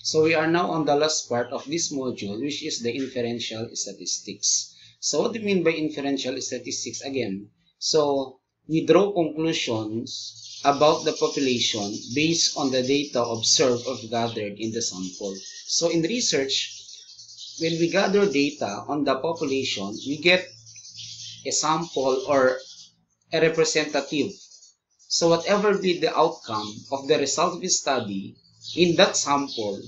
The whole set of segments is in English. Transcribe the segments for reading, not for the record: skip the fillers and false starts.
So we are now on the last part of this module, which is the inferential statistics. So what do you mean by inferential statistics again? So we draw conclusions about the population based on the data observed or gathered in the sample. So in research, when we gather data on the population, we get a sample or a representative. So whatever be the outcome of the result of the study in that sample,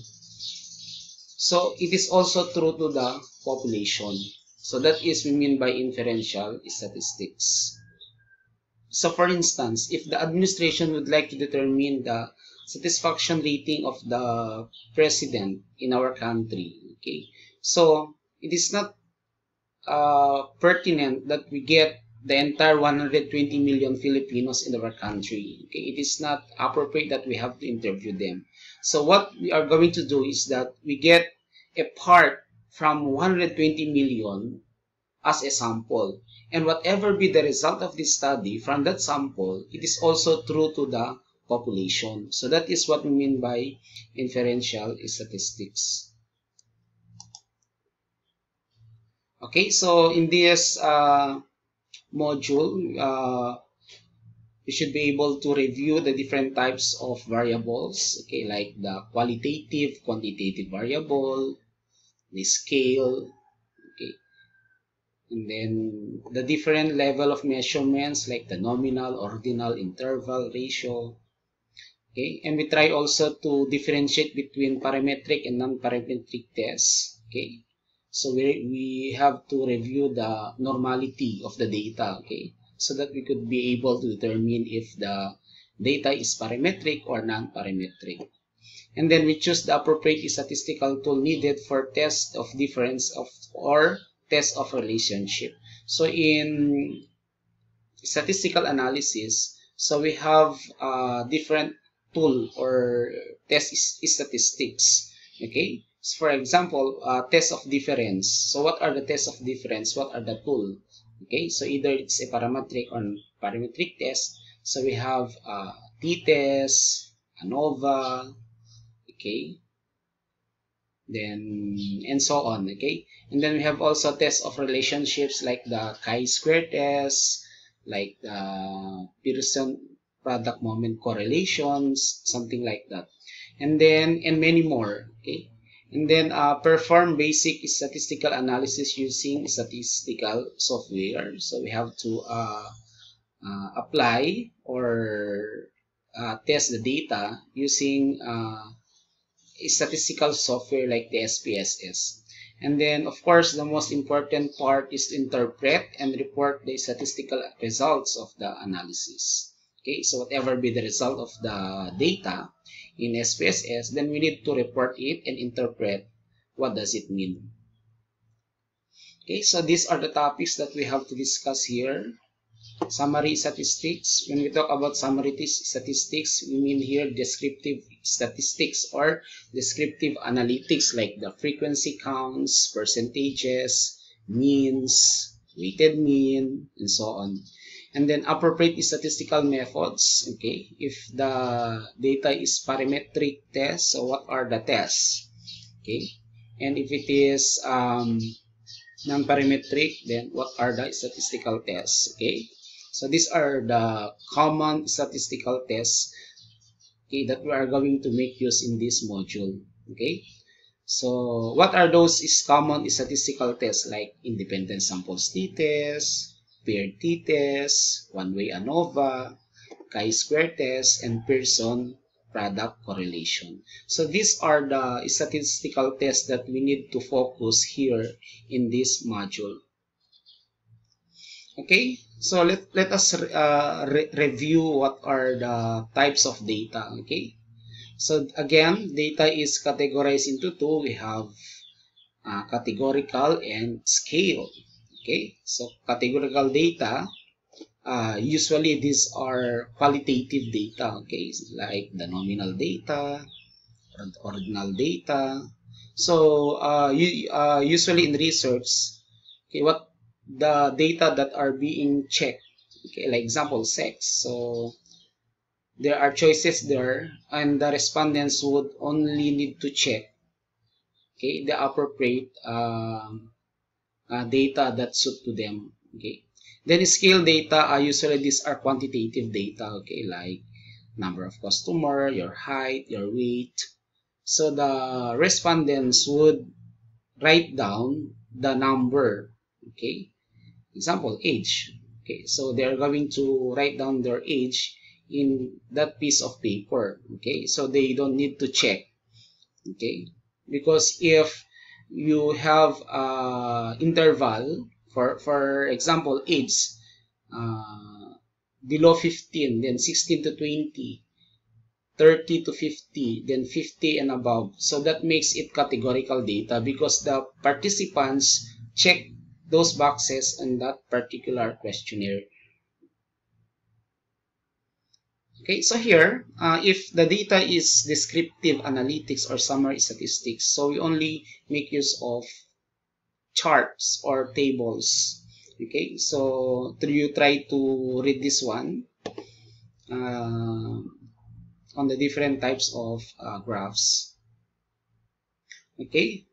so it is also true to the population. So that is we mean by inferential statistics. So for instance, if the administration would like to determine the satisfaction rating of the president in our country, okay, so it is not pertinent that we get the entire 120 million Filipinos in our country. Okay, it is not appropriate that we have to interview them. So what we are going to do is that we get a part from 120 million as a sample. And whatever be the result of this study from that sample, it is also true to the population. So that is what we mean by inferential statistics. Okay, so in this module, we should be able to review the different types of variables, okay, like the qualitative, quantitative variable, the scale, okay, and then the different level of measurements like the nominal, ordinal, interval, ratio, okay, and we try also to differentiate between parametric and non-parametric tests, okay. So we have to review the normality of the data, okay, so that we could be able to determine if the data is parametric or non-parametric. And then we choose the appropriate statistical tool needed for test of difference of or test of relationship. So in statistical analysis, so we have different tool or test statistics, okay. For example, test of difference. So what are the tests of difference? What are the tools? Okay, so either it's a parametric or parametric test. So we have t-test, ANOVA, okay, then and so on, okay. And then we have also tests of relationships like the chi-square test, like the Pearson product moment correlations, something like that. And then and many more, okay. And then perform basic statistical analysis using statistical software. So we have to apply or test the data using statistical software like the SPSS. And then, of course, the most important part is to interpret and report the statistical results of the analysis. Okay, so whatever be the result of the data in SPSS, then we need to report it and interpret what does it mean. Okay, so these are the topics that we have to discuss here. Summary statistics. When we talk about summary statistics, we mean here descriptive statistics or descriptive analytics like the frequency counts, percentages, means, weighted mean, and so on. And then appropriate statistical methods, okay, if the data is parametric test, so what are the tests, okay, and if it is non-parametric, then what are the statistical tests, okay. So these are the common statistical tests, okay, that we are going to make use in this module, okay. So what are those common statistical tests like independent samples t-test, paired t-test, one-way ANOVA, chi-square test, and Pearson product correlation. So these are the statistical tests that we need to focus here in this module. Okay, so let us review what are the types of data, okay. So again, data is categorized into two. We have categorical and scale. Okay, so categorical data, usually these are qualitative data, okay, like the nominal data, ordinal data. So usually in research, okay, what the data that are being checked, okay, like example sex. So there are choices there, and the respondents would only need to check, okay, the appropriate data that suit to them. Okay, then scale data, usually these are quantitative data, okay, like number of customer, your height, your weight. So the respondents would write down the number, okay, example age. Okay, so they're going to write down their age in that piece of paper. Okay, so they don't need to check. Okay, because if you have interval, for example age, below 15, then 16 to 20, 30 to 50, then 50 and above. So that makes it categorical data because the participants check those boxes in that particular questionnaire. Okay, so here, if the data is descriptive analytics or summary statistics, so we only make use of charts or tables. Okay, so you try to read this one on the different types of graphs. Okay,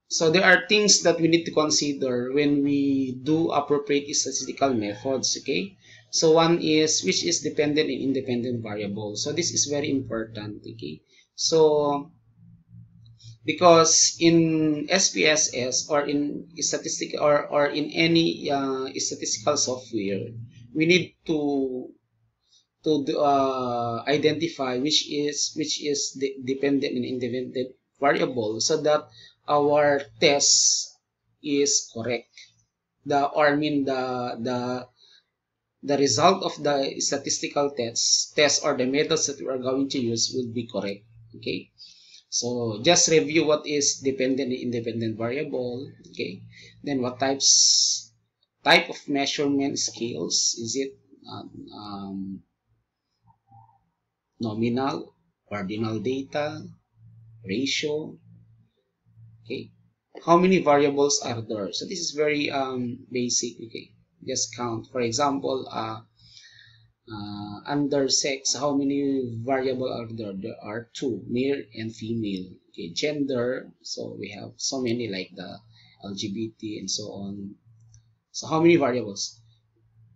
so there are things that we need to consider when we do appropriate statistical methods. Okay, so one is which is dependent and independent variable. So this is very important. Okay, so because in SPSS or in statistical or in any statistical software, we need to identify which is the dependent and independent variable so that our test is correct. I mean the result of the statistical test or the methods that we are going to use will be correct. Okay, so just review what is dependent and independent variable. Okay, then what type of measurement scales is it? Nominal, ordinal data, ratio. Okay, how many variables are there? So this is very basic. Okay, just count. For example, under sex, how many variables are there? There are 2, male and female. Okay, gender, so we have so many like the LGBT and so on. So how many variables?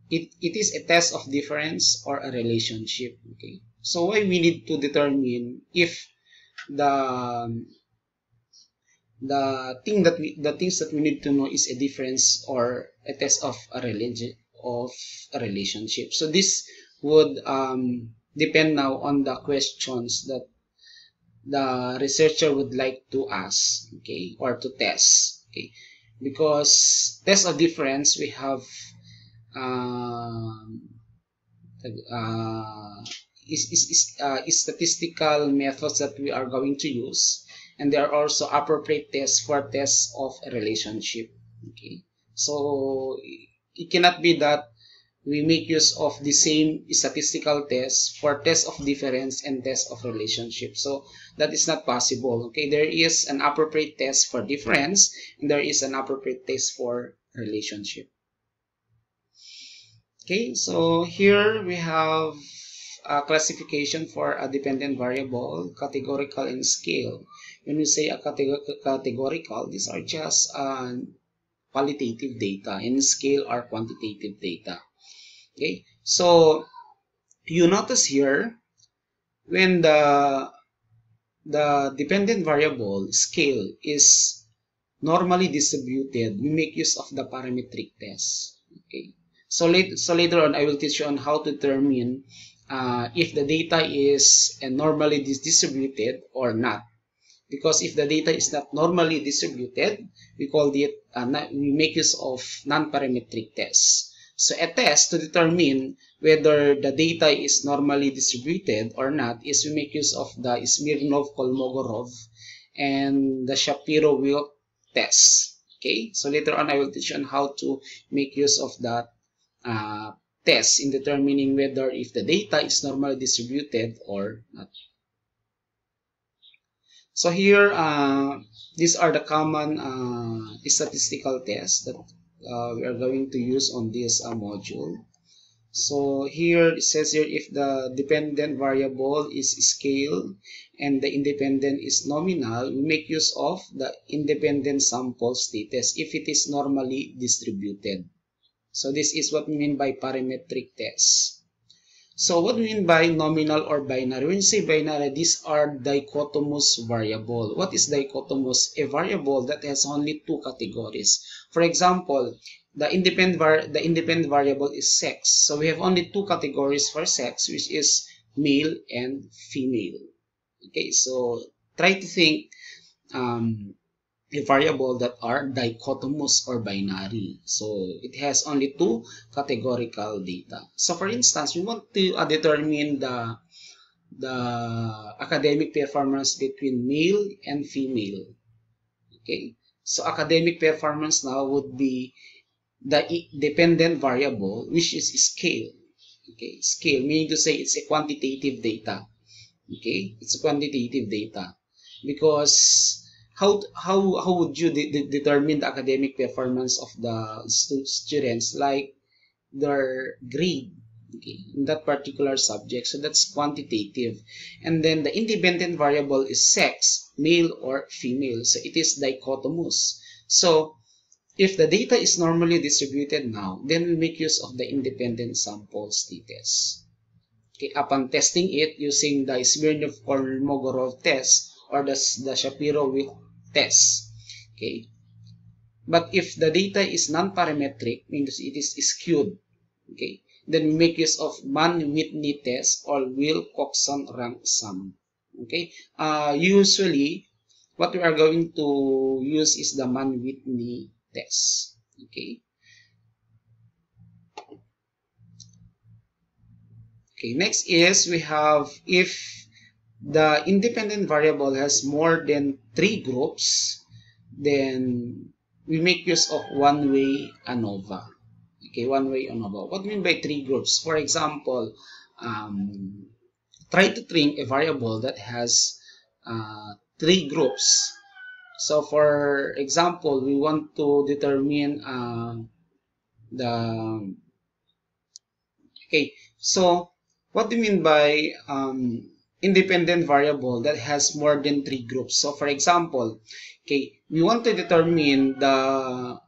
It is a test of difference or a relationship. Okay, so why we need to determine if the things that we need to know is a difference or a test of a relationship. So this would depend now on the questions that the researcher would like to ask, okay, or to test. Okay, because test of difference, we have statistical methods that we are going to use, and there are also appropriate tests for tests of a relationship. Okay, so it cannot be that we make use of the same statistical tests for test of difference and test of relationship. So that is not possible. Okay, there is an appropriate test for difference and there is an appropriate test for relationship. Okay, so here we have a classification for a dependent variable, categorical and scale. When we say a categorical, these are just qualitative data, and scale are quantitative data. Okay, so you notice here when the dependent variable scale is normally distributed, we make use of the parametric test. Okay, so later on I will teach you on how to determine if the data is normally distributed or not. Because if the data is not normally distributed, we call it we make use of non-parametric tests. So a test to determine whether the data is normally distributed or not is we make use of the Smirnov-Kolmogorov and the Shapiro-Wilk test. Okay, so later on I will teach you on how to make use of that test in determining whether if the data is normally distributed or not. So here, these are the common statistical tests that we are going to use on this module. So here it says here, if the dependent variable is scale and the independent is nominal, we make use of the independent samples t-test if it is normally distributed. So this is what we mean by parametric test. So what we mean by nominal or binary? When you say binary, these are dichotomous variable. What is dichotomous? A variable that has only two categories. For example, the independent variable is sex. So we have only two categories for sex, which is male and female. Okay, so try to think a variable that are dichotomous or binary. So it has only two categorical data. So for instance, we want to determine the academic performance between male and female. Okay, so academic performance now would be the dependent variable, which is scale. Okay, scale meaning to say it's a quantitative data. Okay, it's a quantitative data because how would you determine the academic performance of the students, like their grade, okay, in that particular subject? So that's quantitative. And then the independent variable is sex, male or female. So it is dichotomous. So if the data is normally distributed now, then we make use of the independent samples t-test. Okay, upon testing it using the Smirnov-Kolmogorov test or the Shapiro-Wilk test. Okay, but if the data is non-parametric, means it is skewed, okay, then we make use of Mann-Whitney test or Wilcoxon rank sum. Okay, usually what we are going to use is the Mann-Whitney test. Okay. Okay, next is we have if the independent variable has more than 3 groups, then we make use of one-way ANOVA. Okay, one-way ANOVA. What do you mean by 3 groups? For example, try to think a variable that has 3 groups. So for example, we want to determine okay, so what do you mean by independent variable that has more than 3 groups? So for example, okay, we want to determine the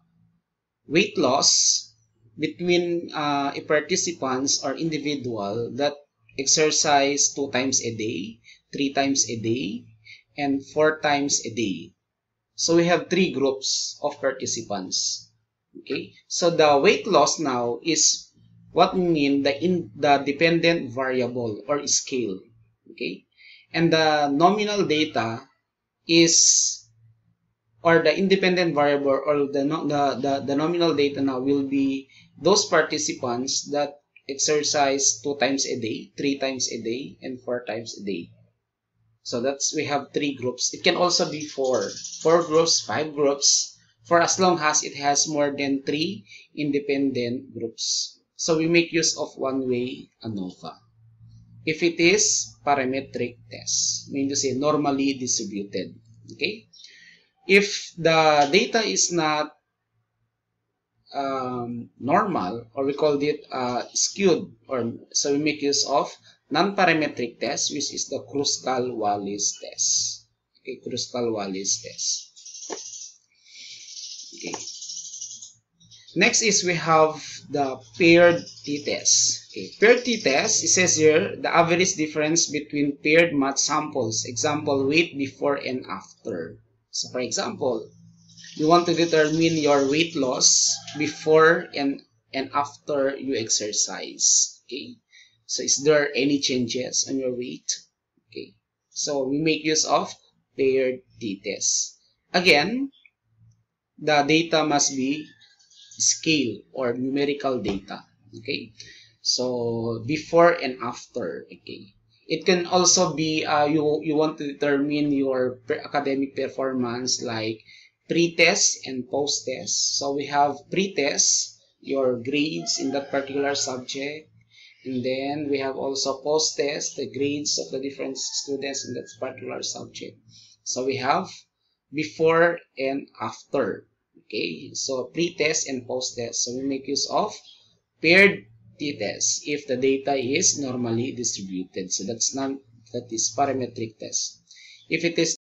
weight loss between a participants or individual that exercise 2 times a day, 3 times a day, and 4 times a day. So we have 3 groups of participants. Okay, so the weight loss now is what we mean the dependent variable or scale. Okay, and the nominal data is, or the independent variable or the nominal data now will be those participants that exercise 2 times a day, 3 times a day, and 4 times a day. So that's, we have 3 groups. It can also be 4 groups, 5 groups, for as long as it has more than 3 independent groups. So we make use of one-way ANOVA. If it is parametric test, meaning to say normally distributed. Okay. If the data is not normal, or we call it skewed, or so we make use of non-parametric test, which is the Kruskal-Wallis test. Okay, Kruskal-Wallis test. Okay. Next is we have the paired t-test. Okay, paired t-test, it says here the average difference between paired matched samples. Example, weight before and after. So for example, you want to determine your weight loss before and after you exercise. Okay, so is there any changes on your weight? Okay, so we make use of paired t-test. Again, the data must be scale or numerical data. Okay, so before and after. Okay, it can also be you want to determine your academic performance, like pre-test and post-test. So we have pre-test, your grades in that particular subject, and then we have also post-test, the grades of the different students in that particular subject. So we have before and after. Okay, so pre-test and post-test. So we make use of paired t-test if the data is normally distributed. So that is parametric test. If it is